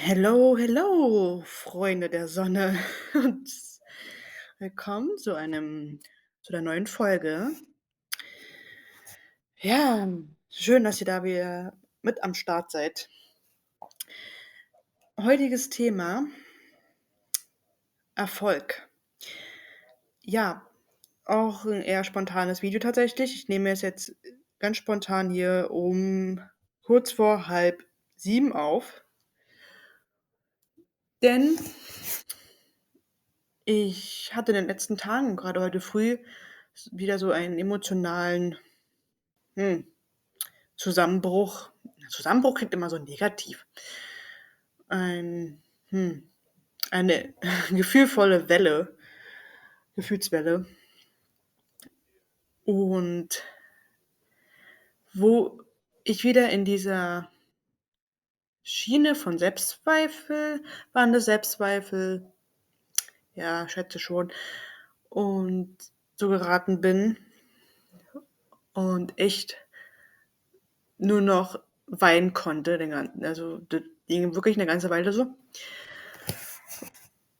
Hello, hello, Freunde der Sonne und willkommen zu der neuen Folge. Ja, schön, dass ihr da wieder mit am Start seid. Heutiges Thema: Erfolg. Ja, auch ein eher spontanes Video tatsächlich. Ich nehme es jetzt ganz spontan hier um kurz vor 6:30 auf, denn ich hatte in den letzten Tagen, gerade heute früh, wieder so einen emotionalen, hm, Zusammenbruch. Zusammenbruch klingt immer so negativ. Ein eine gefühlvolle Welle, Gefühlswelle. Und wo ich wieder in dieser Schiene von Selbstzweifel, waren das Selbstzweifel? Ja, schätze schon. Und so geraten bin und echt nur noch weinen konnte, das ging wirklich 'ne ganze Weile so.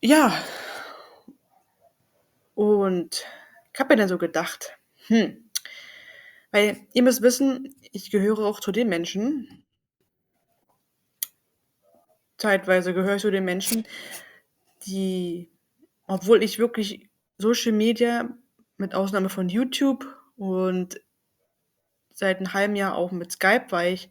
Ja, und ich habe mir dann so gedacht: „Hm“, weil ihr müsst wissen, ich gehöre auch zu den Menschen, zeitweise gehöre ich zu den Menschen, die, obwohl ich wirklich Social Media mit Ausnahme von YouTube und seit 'n halben Jahr auch mit Skype, weil ich,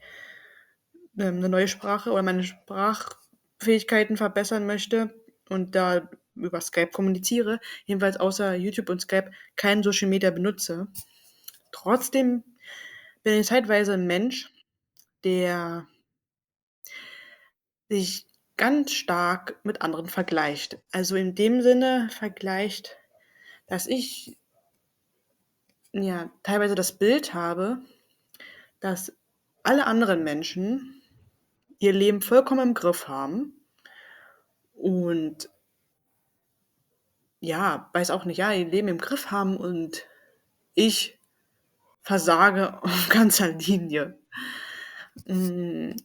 'ne neue Sprache oder meine Sprachfähigkeiten verbessern möchte und da über Skype kommuniziere, jedenfalls außer YouTube und Skype kein Social Media benutze. Trotzdem bin ich zeitweise 'n Mensch, der sich ganz stark mit anderen vergleicht. Also, in dem Sinne vergleicht, dass ich, ja, teilweise das Bild habe, dass alle anderen Menschen ihr Leben vollkommen im Griff haben und, ja, weiß auch nicht, ja, ihr Leben im Griff haben und ich versage auf ganzer Linie, hm,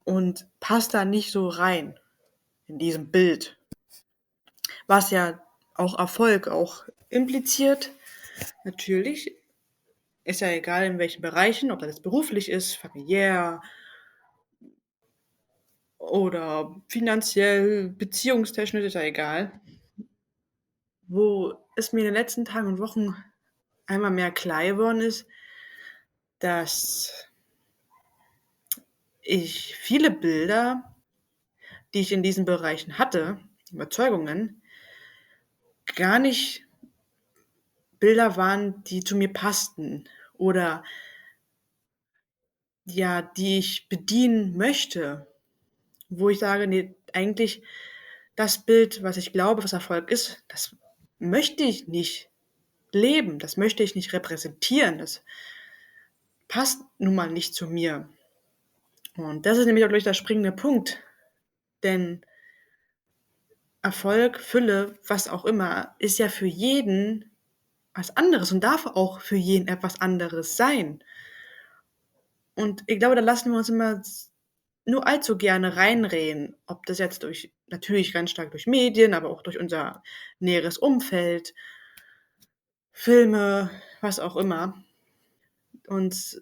und passe da nicht so rein in diesem Bild, was ja auch Erfolg auch impliziert. Natürlich, ist ja egal in welchen Bereichen, ob das jetzt beruflich ist, familiär oder finanziell, beziehungstechnisch, ist ja egal. Wo es mir in den letzten Tagen und Wochen einmal mehr klar geworden ist, dass ich viele Bilder, die ich in diesen Bereichen hatte, Überzeugungen, gar nicht Bilder waren, die zu mir passten oder, ja, die ich bedienen möchte, wo ich sage: „Ne, eigentlich das Bild, was ich glaube, was Erfolg ist, das möchte ich nicht leben, das möchte ich nicht repräsentieren, das passt nun mal nicht zu mir.“ Und das ist nämlich auch gleich der springende Punkt, denn Erfolg, Fülle, was auch immer, ist ja für jeden was anderes und darf auch für jeden etwas anderes sein. Und ich glaube, da lassen wir uns immer nur allzu gerne reinreden, ob das jetzt durch, natürlich ganz stark durch Medien, aber auch durch unser näheres Umfeld, Filme, was auch immer, uns,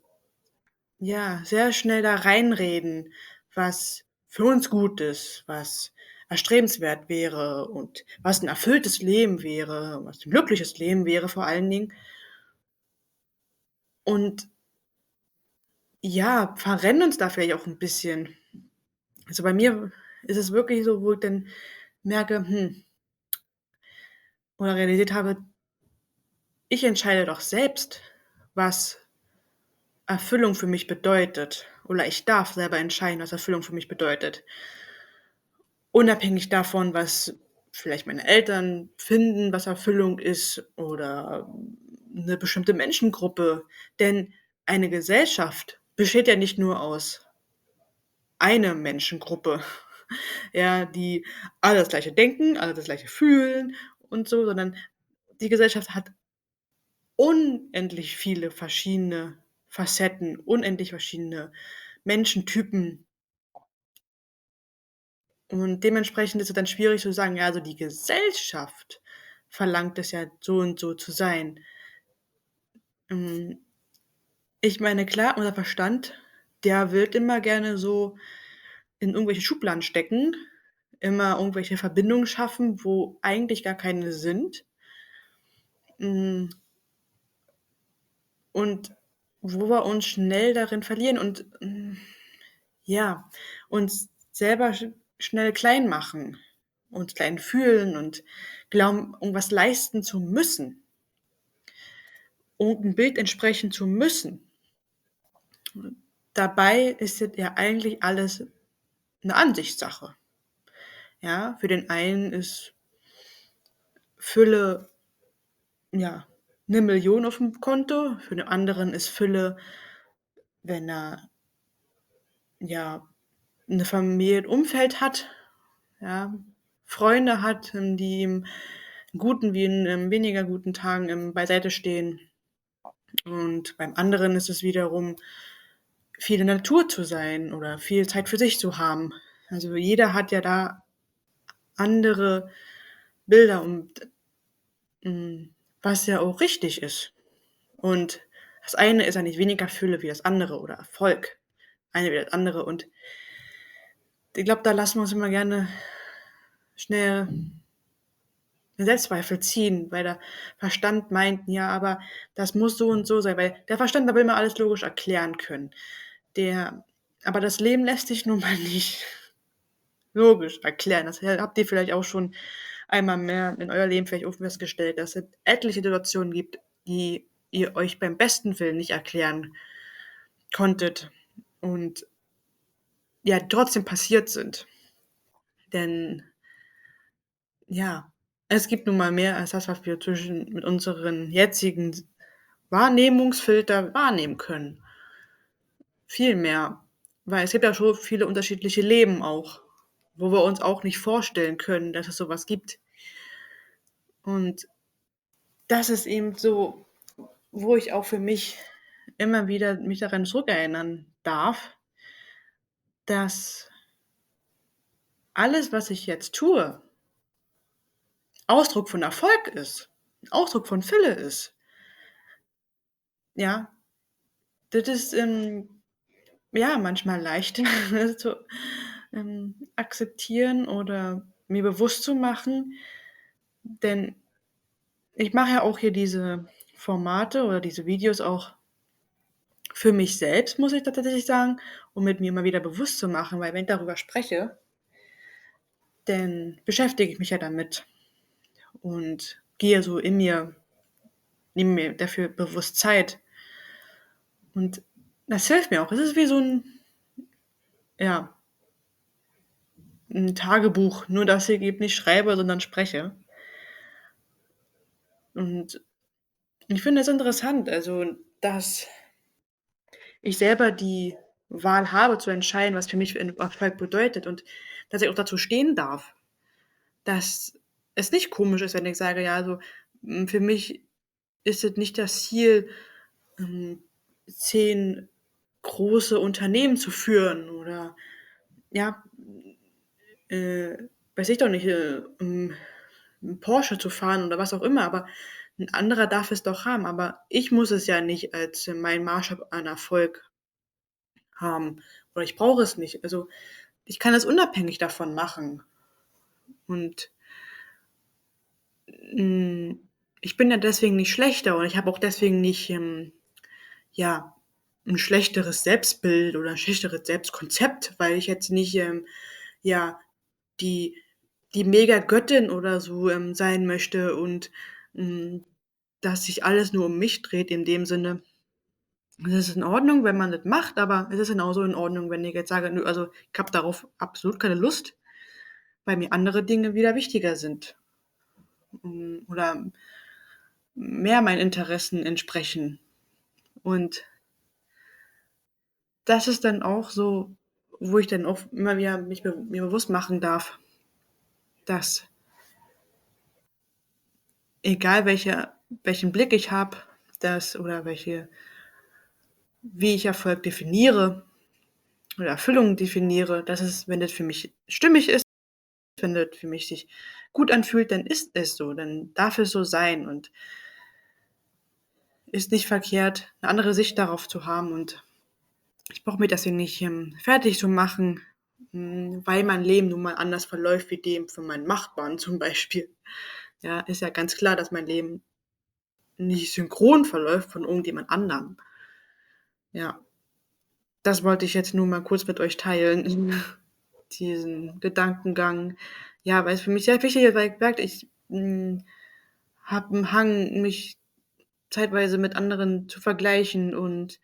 ja, sehr schnell da reinreden, was für uns gut ist, was erstrebenswert wäre und was 'n erfülltes Leben wäre, was 'n glückliches Leben wäre vor allen Dingen. Und, ja, verrennen uns da vielleicht auch 'n bisschen. Also, bei mir ist es wirklich so, wo ich dann merke, oder realisiert habe, ich entscheide doch selbst, was Erfüllung für mich bedeutet. Oder ich darf selber entscheiden, was Erfüllung für mich bedeutet. Unabhängig davon, was vielleicht meine Eltern finden, was Erfüllung ist oder 'ne bestimmte Menschengruppe. Denn eine Gesellschaft besteht ja nicht nur aus einer Menschengruppe, ja, die alle das Gleiche denken, alle das Gleiche fühlen und so, sondern die Gesellschaft hat unendlich viele verschiedene Facetten, unendlich verschiedene Menschentypen. Und dementsprechend ist es dann schwierig zu sagen: „Ja, also die Gesellschaft verlangt es ja, so und so zu sein.“ Hm, ich meine, klar, unser Verstand, der will immer gerne so in irgendwelche Schubladen stecken, immer irgendwelche Verbindungen schaffen, wo eigentlich gar keine sind, hm, und wo wir uns schnell darin verlieren und, ja, uns selber schnell klein machen, uns klein fühlen und glauben, irgendwas leisten zu müssen, irgend Bild entsprechen zu müssen. Dabei ist es ja eigentlich alles 'ne Ansichtssache, ja? Für den einen ist Fülle, ja, 'ne Million aufm Konto, für den anderen ist Fülle, wenn er, ja, 'ne Familie 'n Umfeld hat, ja, Freunde hat, die ihm in guten wie in, weniger guten Tagen, beiseite stehen. Und beim anderen ist es wiederum, viel in der Natur zu sein oder viel Zeit für sich zu haben. Also, jeder hat ja da andere Bilder und, was ja auch richtig ist. Und das eine ist ja nicht weniger Fülle wie das andere oder Erfolg, eine wie das andere. Und ich glaube, da lassen wir uns immer gerne schnell in Selbstzweifel ziehen, weil der Verstand meint: „Ja, aber das muss so und so sein“, weil der Verstand, der will immer alles logisch erklären können. Der aber das Leben lässt sich nun mal nicht logisch erklären. Das habt ihr vielleicht auch schon einmal mehr in euer Leben vielleicht auch festgestellt, dass es etliche Situationen gibt, die ihr euch beim besten Willen nicht erklären konntet und ja, trotzdem passiert sind. Denn ja, es gibt nun mal mehr als das, was wir zwischen mit unseren jetzigen Wahrnehmungsfilter wahrnehmen können. Viel mehr, weil es gibt ja schon viele unterschiedliche Leben auch, wo wir uns auch nicht vorstellen können, dass es so was gibt. Und das ist eben so, wo ich auch für mich immer wieder mich daran zurückerinnern darf, dass alles, was ich jetzt tue, Ausdruck von Erfolg ist, Ausdruck von Fülle ist. Ja, das ist, ja, manchmal leicht zu, akzeptieren oder mir bewusst zu machen, denn ich mache ja auch hier diese Formate oder diese Videos auch für mich selbst, muss ich da tatsächlich sagen, um mit mir mal wieder bewusst zu machen, weil wenn ich darüber spreche, dann beschäftige ich mich ja damit und gehe so in mir, nehme mir dafür bewusst Zeit und das hilft mir auch. Es ist wie so 'n, ja, 'n Tagebuch, nur dass ich eben nicht schreibe, sondern spreche. Und ich finde es interessant, also, dass ich selber die Wahl habe zu entscheiden, was für mich Erfolg bedeutet und dass ich auch dazu stehen darf, dass es nicht komisch ist, wenn ich sage: „Ja, also, für mich ist es nicht das Ziel, ähm, 10 große Unternehmen zu führen oder, ja, äh, weiß ich doch nicht, 'n Porsche zu fahren oder was auch immer, aber 'n anderer darf es doch haben. Aber ich muss es ja nicht als mein Maßstab an Erfolg haben oder ich brauche es nicht. Also, ich kann es unabhängig davon machen und, hm, ich bin ja deswegen nicht schlechter und ich habe auch deswegen nicht, ja, 'n schlechteres Selbstbild oder 'n schlechteres Selbstkonzept, weil ich jetzt nicht, ja, die die Mega-Göttin oder so, sein möchte und, hm, dass sich alles nur um mich dreht in dem Sinne. Es ist in Ordnung, wenn man das macht, aber es ist genauso in Ordnung, wenn ich jetzt sage: „Nö, also, ich habe darauf absolut keine Lust“, weil mir andere Dinge wieder wichtiger sind, oder mehr meinen Interessen entsprechen. Und das ist dann auch so, wo ich dann auch immer wieder mir bewusst machen darf, dass egal welchen Blick ich habe, dass oder wie ich Erfolg definiere oder Erfüllung definiere, dass es, wenn das für mich stimmig ist findet, für mich sich gut anfühlt, dann ist es so, dann darf es so sein und ist nicht verkehrt, 'ne andere Sicht darauf zu haben und ich brauche mir das hier nicht, fertig zu machen, weil mein Leben nun mal anders verläuft wie dem von meinen Nachbarn zum Beispiel. Ja, ist ja ganz klar, dass mein Leben nicht synchron verläuft von irgendjemand anderem. Ja, das wollte ich jetzt nur mal kurz mit euch teilen, diesen Gedankengang. Ja, weil es für mich sehr wichtig ist, weil wie gesagt, ich, habe 'n Hang, mich zeitweise mit anderen zu vergleichen und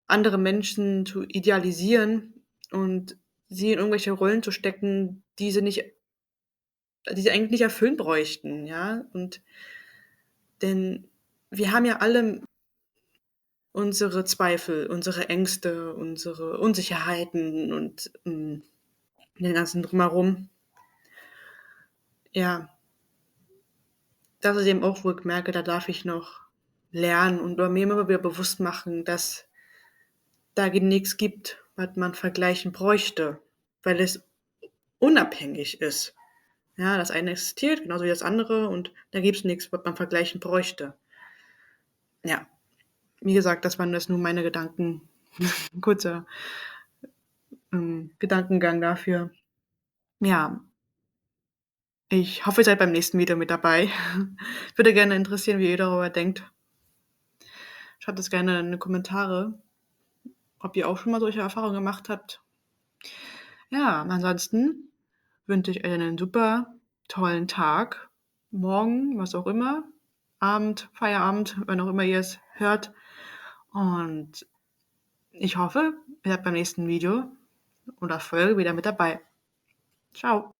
andere Menschen zu idealisieren und sie in irgendwelche Rollen zu stecken, die sie eigentlich nicht erfüllen bräuchten, ja? Und denn wir haben ja alle unsere Zweifel, unsere Ängste, unsere Unsicherheiten und, den ganzen Drumherum. Ja, das ist eben auch, wo ich merke, da darf ich noch lernen und mir immer wieder bewusst machen, dass da nix gibt, was man vergleichen bräuchte, weil es unabhängig ist. Ja, das eine existiert genauso wie das andere und da gibt's nix, was man vergleichen bräuchte. Ja, wie gesagt, das waren jetzt nur meine Gedanken. 'N kurzer, Gedankengang dafür. Ja, ich hoffe, ihr seid beim nächsten Video mit dabei. Würde gerne interessieren, wie ihr darüber denkt. Schreibt es gerne in die Kommentare, ob ihr auch schon mal solche Erfahrungen gemacht habt. Ja, ansonsten wünsche ich euch einen super tollen Tag, morgen, was auch immer, Abend, Feierabend, wann auch immer ihr es hört. Und ich hoffe, ihr seid beim nächsten Video oder Folge wieder mit dabei. Tschau.